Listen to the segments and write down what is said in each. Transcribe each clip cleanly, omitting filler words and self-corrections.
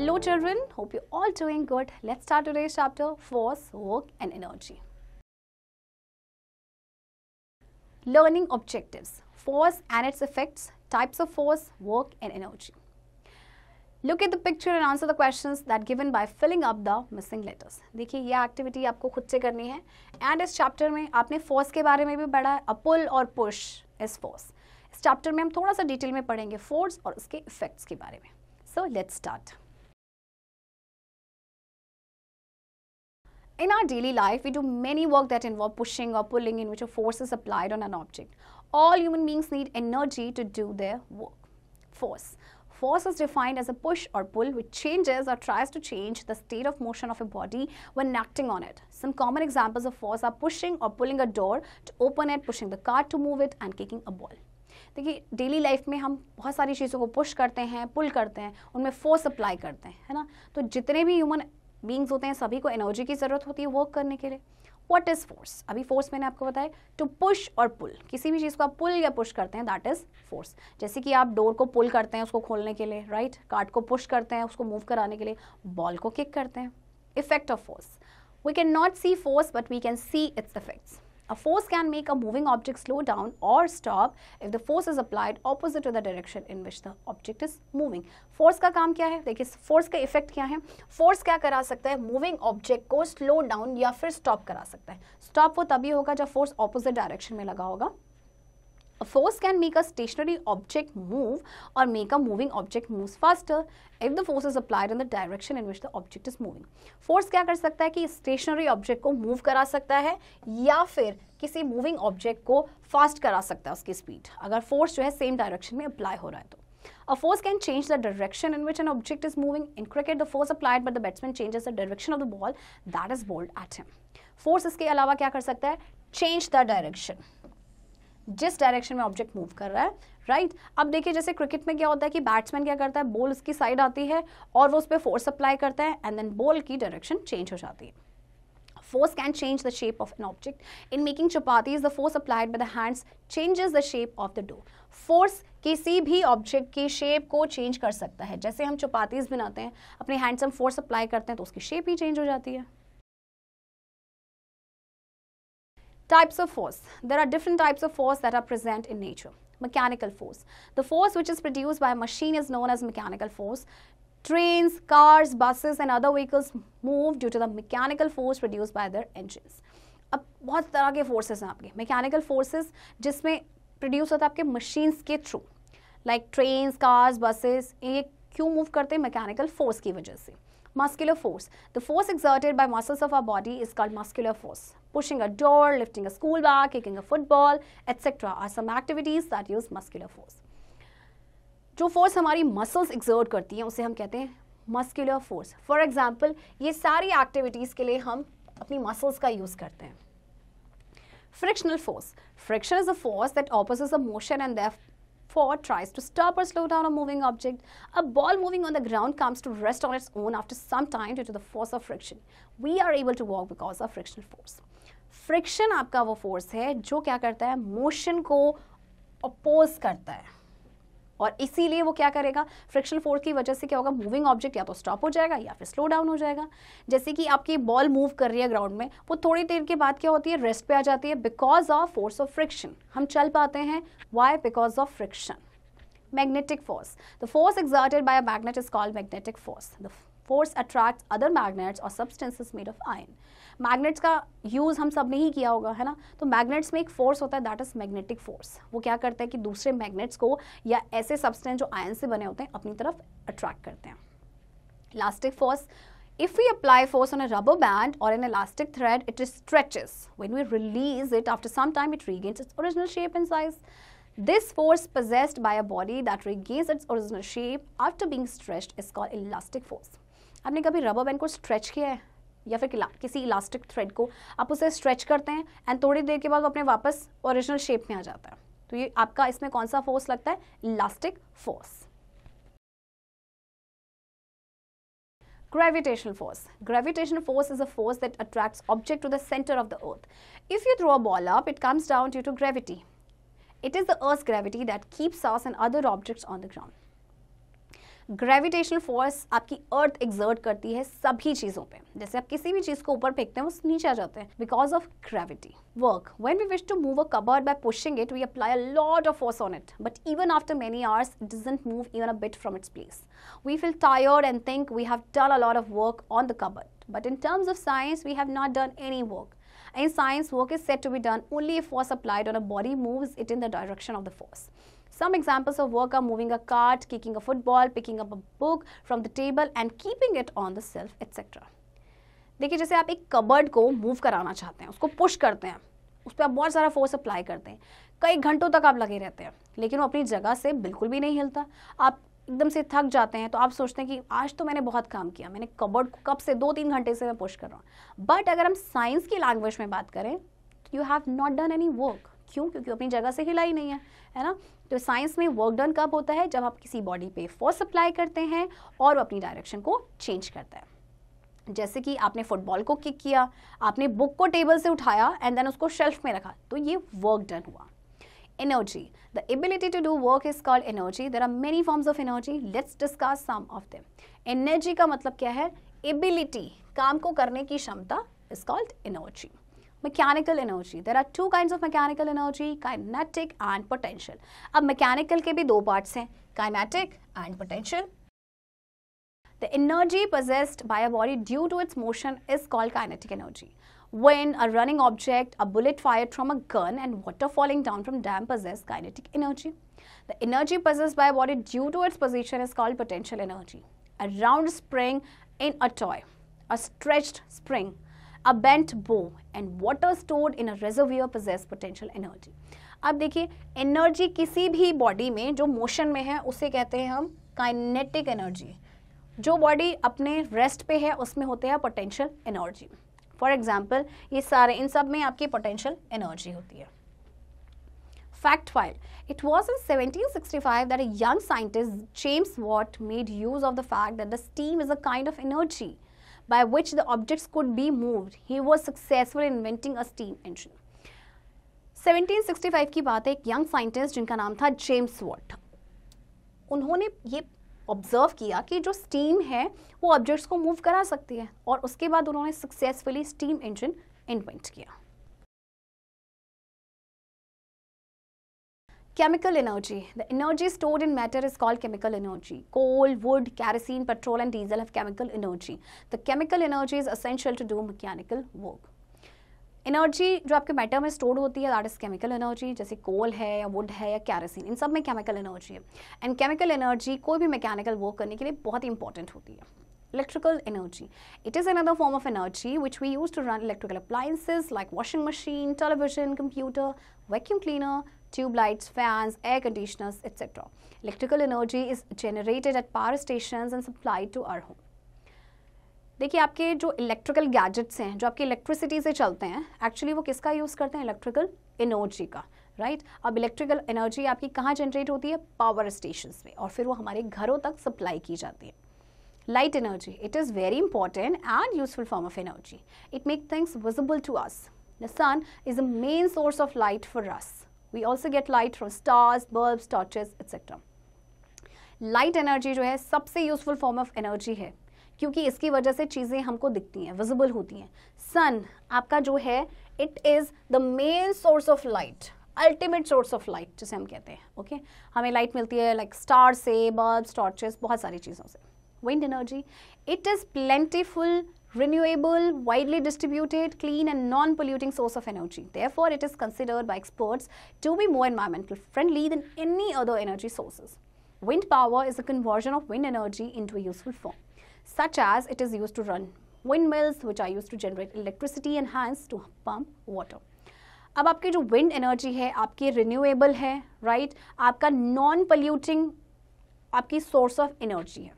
Hello children, hope you're all doing good. Let's start today's chapter, Force, Work and Energy. Learning objectives, force and its effects, types of force, work and energy. Look at the picture and answer the questions that given by filling up the missing letters. देखिए ये activity आपको खुद से करनी है and इस chapter में आपने फोर्स के बारे में भी पढ़ा है. अ पुल और पुश इज फोर्स. इस चैप्टर में हम थोड़ा सा डिटेल में पढ़ेंगे फोर्स और उसके इफेक्ट्स के बारे में. So let's start. In our daily life, we do many work that involve pushing or pulling in which a force is applied on an object. All human beings need energy to do their work. Force. Force is defined as a push or pull which changes or tries to change the state of motion of a body when acting on it. Some common examples of force are pushing or pulling a door to open it, pushing the car to move it and kicking a ball. देखिए daily life में हम बहुत सारी चीज़ों को push करते हैं, पुल करते हैं, उनमें फोर्स अप्लाई करते हैं, है ना. तो जितने भी ह्यूमन बींग्स होते हैं सभी को एनर्जी की ज़रूरत होती है वर्क करने के लिए. What is force? अभी फोर्स मैंने आपको बताया टू पुश और पुल. किसी भी चीज़ को आप पुल या पुश करते हैं दैट इज़ फोर्स. जैसे कि आप डोर को पुल करते हैं उसको खोलने के लिए, राइट. कार्ट को पुश करते हैं उसको मूव कराने के लिए, बॉल को किक करते हैं. Effect of force. We can not see force but we can see its effects. A force can make a moving object slow down or stop if the force is applied opposite to the direction in which the object is moving. Force का काम क्या है? देखिए force का effect क्या है? Force क्या करा सकता है? Moving object को slow down या फिर stop करा सकता है. Stop वो तभी होगा जब force opposite direction में लगा होगा. A force can make a stationary object move or make a moving object move faster if the force is applied in the direction in which the object is moving. Force क्या कर सकता है कि stationary object को move करा सकता है या फिर किसी moving object को fast करा सकता है उसकी speed. अगर force जो है same direction में apply हो रहा है तो. A force can change the direction in which an object is moving. In cricket, the force applied by the batsman changes the direction of the ball that is bowled at him. Force इसके अलावा क्या कर सकता है? Change the direction. जिस direction में object move कर रहा है, राइट. अब देखिए जैसे क्रिकेट में क्या होता है कि बैट्समैन क्या करता है, बॉल उसकी साइड आती है और वो उस पर फोर्स अप्लाई करता है एंड देन बॉल की डायरेक्शन चेंज हो जाती है. Force can change the shape of an object. In making chapatis, the force applied by the hands changes the shape of the dough. Force किसी भी object की shape को change कर सकता है. जैसे हम चपातीस बनाते हैं, अपने हैंड से हम फोर्स अप्लाई करते हैं तो उसकी शेप ही चेंज हो जाती है. Types of force. There are different types of force that are present in nature. Mechanical force. The force which is produced by a machine is known as mechanical force. Trains, cars, buses and other vehicles move due to the mechanical force produced by their engines. अब बहुत तरह के forces हैं आपके. Mechanical forces जिसमें produce होता है आपके machines के through. Like trains, cars, buses. ये क्यों move करते हैं? Mechanical force की वजह से. Muscular force. The force exerted by muscles of our body is called muscular force. Pushing a door, lifting a school bag, kicking a football, etc. are some activities that use muscular force. जो force हमारी muscles exert करती हैं उसे हम कहते हैं muscular force. For example ये सारी एक्टिविटीज़ के लिए हम अपनी मसल्स का यूज़ करते हैं. Frictional force. Friction is a force that opposes a motion and therefore tries to stop or slow down a moving object. A ball moving on the ground comes to rest on its own after some time due to the force of friction. We are able to walk because of frictional force. Friction आपका वो force है जो क्या करता है, motion को oppose करता है और इसीलिए वो क्या करेगा, फ्रिक्शनल फोर्स की वजह से क्या होगा, मूविंग ऑब्जेक्ट या तो स्टॉप हो जाएगा या फिर स्लो डाउन हो जाएगा. जैसे कि आपकी बॉल मूव कर रही है ग्राउंड में, वो थोड़ी देर के बाद क्या होती है, रेस्ट पे आ जाती है because of force of friction. हम चल पाते हैं, why? Because of friction. Magnetic force. The force exerted by a magnet is called magnetic force. The force attracts other magnets और substances made of iron. Magnets का use हम सब ने ही किया होगा, है ना. तो मैग्नेट्स में एक फोर्स होता है दैट इज मैग्नेटिक फोर्स. वो क्या करता है कि दूसरे मैग्नेट्स को या ऐसे सब्सटेंस जो आयरन से बने होते हैं अपनी तरफ अट्रैक्ट करते हैं. Elastic force. If we apply force on a rubber band or an elastic thread, it stretches. When we release it, after some time, it regains its original shape and size. This force possessed by a body that regains its original shape after being stretched is called elastic force. आपने कभी rubber band को stretch किया है या फिर किसी elastic thread को आप उसे स्ट्रेच करते हैं एंड थोड़ी देर के बाद अपने वापस ओरिजिनल शेप में आ जाता है, तो ये आपका इसमें कौन सा फोर्स लगता है, elastic force. Gravitational force. Gravitational force is a force that attracts object to the center of the earth. If you throw a ball up, it comes down due to gravity. It is the earth's gravity that keeps us and other objects on the ground. Gravitational force आपकी अर्थ exert करती है सभी चीज़ों पे, जैसे आप किसी भी चीज़ को ऊपर फेंकते हैं वो नीचे आ जाते हैं because of gravity. Work, when we wish to move a cupboard by pushing it we apply a lot of force on it, but even after many hours it doesn't move even a bit from its place. We feel tired and think we have done a lot of work on the cupboard. But in terms of science, we have not done any work. In science, work is said to be done only if force applied on a body moves it in the direction of the force. Some examples of work are moving a cart, kicking a football, picking up a book from the table and keeping it on the shelf, etc. देखिए, जैसे आप एक cupboard को move कराना चाहते हैं, उसको push करते हैं, उस पर आप बहुत सारा फोर्स अप्लाई करते हैं, कई घंटों तक आप लगे रहते हैं, लेकिन वो अपनी जगह से बिल्कुल भी नहीं हिलता. आप एकदम से थक जाते हैं तो आप सोचते हैं कि आज तो मैंने बहुत काम किया, मैंने कबर्ड को कब से 2-3 घंटे से मैं पुश कर रहा हूँ. बट अगर हम साइंस की लैंग्वेज में बात करें, you have not done any work. क्यों? क्योंकि अपनी जगह से हिला ही नहीं है ना. तो साइंस में वर्क डन कब होता है? जब आप किसी बॉडी पे फोर्स अप्लाई करते हैं और वो अपनी डायरेक्शन को चेंज करता है. जैसे कि आपने फुटबॉल को किक किया, आपने बुक को टेबल से उठाया एंड देन उसको शेल्फ में रखा, तो ये वर्क डन हुआ. Energy. The ability to do work is called energy. There are many forms of energy. Let's discuss some of them. Energy का मतलब क्या है? Ability, काम को करने की क्षमता is called energy. Mechanical energy. There are two kinds of mechanical energy, kinetic and potential. अब mechanical के भी दो parts हैं, kinetic and potential. The energy possessed by a body due to its motion is called kinetic energy. When a running object, a bullet fired from a gun and water falling down from dam possess kinetic energy. The energy possessed by a body due to its position is called potential energy. A round spring in a toy, a stretched spring, a bent bow and water stored in a reservoir possess potential energy. अब देखिए, energy किसी भी body में जो motion में है उसे कहते हैं हम काइनेटिक एनर्जी. जो बॉडी अपने रेस्ट पे है उसमें होते हैं पोटेंशियल एनर्जी. फॉर एग्जाम्पल, ये सारे, इन सब में आपकी पोटेंशियल एनर्जी होती है. Fact file. It was in 1765 that a young scientist, James Watt, made use of the fact that the steam is a kind of energy by which the objects could be moved. He was successful in inventing a steam engine. 1765 की बात है, एक young scientist जिनका नाम था James Watt, उन्होंने ये observe किया कि जो स्टीम है वो ऑब्जेक्ट्स को मूव करा सकती है, और उसके बाद उन्होंने सक्सेसफुली स्टीम इंजन इन्वेंट किया. Chemical energy. The energy stored in matter is called chemical energy. Coal, wood, kerosene, petrol and diesel have chemical energy. The chemical energy is essential to do mechanical work. Energy जो आपके matter में stored होती है that is chemical energy, जैसे कोल है या would है या कैरोसिन, इन सब में केमिकल एनर्जी है. एंड केमिकल एनर्जी कोई भी मैकेनिकल वर्क करने के लिए बहुत इंपॉर्टेंट होती है. Electrical energy. It is another form of energy which we use to run electrical appliances like washing machine, television, computer, vacuum cleaner, tube lights, fans, air conditioners, etc. Electrical energy is generated at power stations and supplied to our home. देखिए, आपके जो electrical gadgets हैं जो आपकी electricity से चलते हैं, actually वो किसका यूज़ करते हैं? इलेक्ट्रिकल एनर्जी का, राइट. अब इलेक्ट्रिकल एनर्जी आपकी कहाँ जनरेट होती है? पावर स्टेशंस में, और फिर वो हमारे घरों तक सप्लाई की जाती है. Light energy. It is very important and useful form of energy. It makes things visible to us. The sun is the main source of light for us. We also get light from stars, bulbs, torches, etc. Light energy जो है सबसे useful form of energy है, क्योंकि इसकी वजह से चीज़ें हमको दिखती हैं, visible होती हैं. Sun आपका जो है, it is the main source of light. Ultimate source of light जिसे हम कहते हैं. Okay? हमें light मिलती है like stars से, bulbs, torches, बहुत सारी चीज़ों से. Wind energy. It is plentiful, renewable, widely distributed, clean and non-polluting source of energy. Therefore, it is considered by experts to be more environmental friendly than any other energy sources. Wind power is a conversion of wind energy into a useful form, such as it is used to run windmills, which are used to generate electricity and hence to pump water. अब आपकी जो wind energy है आपकी renewable है, right? आपका non-polluting आपकी source of energy है.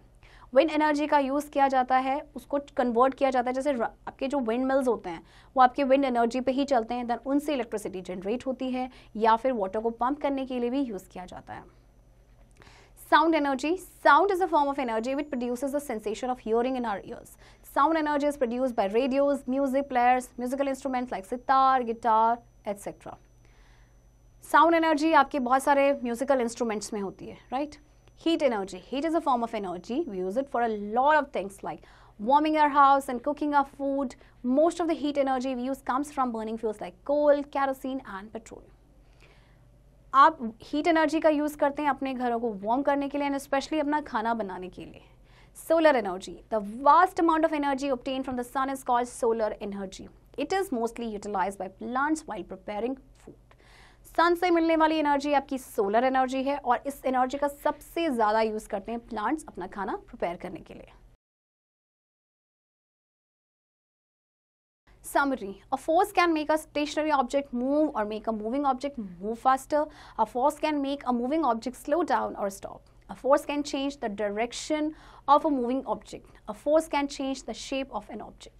Wind energy का यूज़ किया जाता है, उसको कन्वर्ट किया जाता है, जैसे आपके जो विंड मिल्स होते हैं वो आपके विंड एनर्जी पे ही चलते हैं, देन उनसे इलेक्ट्रिसिटी जनरेट होती है, या फिर वाटर को पंप करने के लिए भी यूज़ किया जाता है. Sound energy. Sound is a form of energy which produces the sensation of hearing in our ears. Sound energy is produced by radios, music players, musical instruments like sitar, guitar etcetera. Sound energy आपके बहुत सारे musical instruments में होती है, right. Heat energy. Heat is a form of energy. We use it for a lot of things like warming our house and cooking our food. Most of the heat energy we use comes from burning fuels like coal, kerosene and petrol. आप heat energy का use करते हैं अपने घरों को warm करने के लिए एंड स्पेशली अपना खाना बनाने के लिए. Solar energy. The vast amount of energy obtained from the sun is called solar energy. It is mostly utilized by plants while preparing food. सन से मिलने वाली एनर्जी आपकी सोलर एनर्जी है और इस एनर्जी का सबसे ज़्यादा यूज़ करते हैं प्लांट्स अपना खाना प्रिपेयर करने के लिए. Summary. A force can make a stationary object move or make a moving object move faster. A force can make a moving object slow down or stop. A force can change the direction of a moving object. A force can change the shape of an object.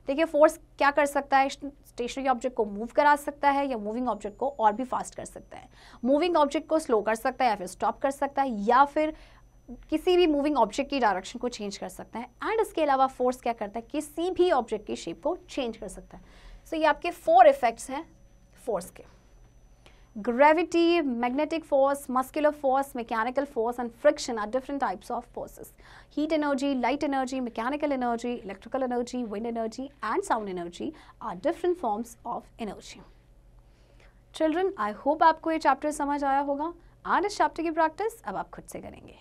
देखिए force क्या कर सकता है, stationery object को move करा सकता है या मूविंग ऑब्जेक्ट को और भी फास्ट कर सकता है. मूविंग ऑब्जेक्ट को स्लो कर सकता है या फिर स्टॉप कर सकता है या फिर किसी भी मूविंग ऑब्जेक्ट की डायरेक्शन को चेंज कर सकता है. एंड इसके अलावा फोर्स क्या करता है, किसी भी ऑब्जेक्ट की शेप को चेंज कर सकता है. सो ये आपके 4 इफेक्ट्स हैं फोर्स के. Gravity, magnetic force, muscular force, mechanical force and friction are different types of forces. Heat energy, light energy, mechanical energy, electrical energy, wind energy and sound energy are different forms of energy. Children, I hope आपको ये chapter समझ आया होगा. आज इस chapter की practice अब आप खुद से करेंगे.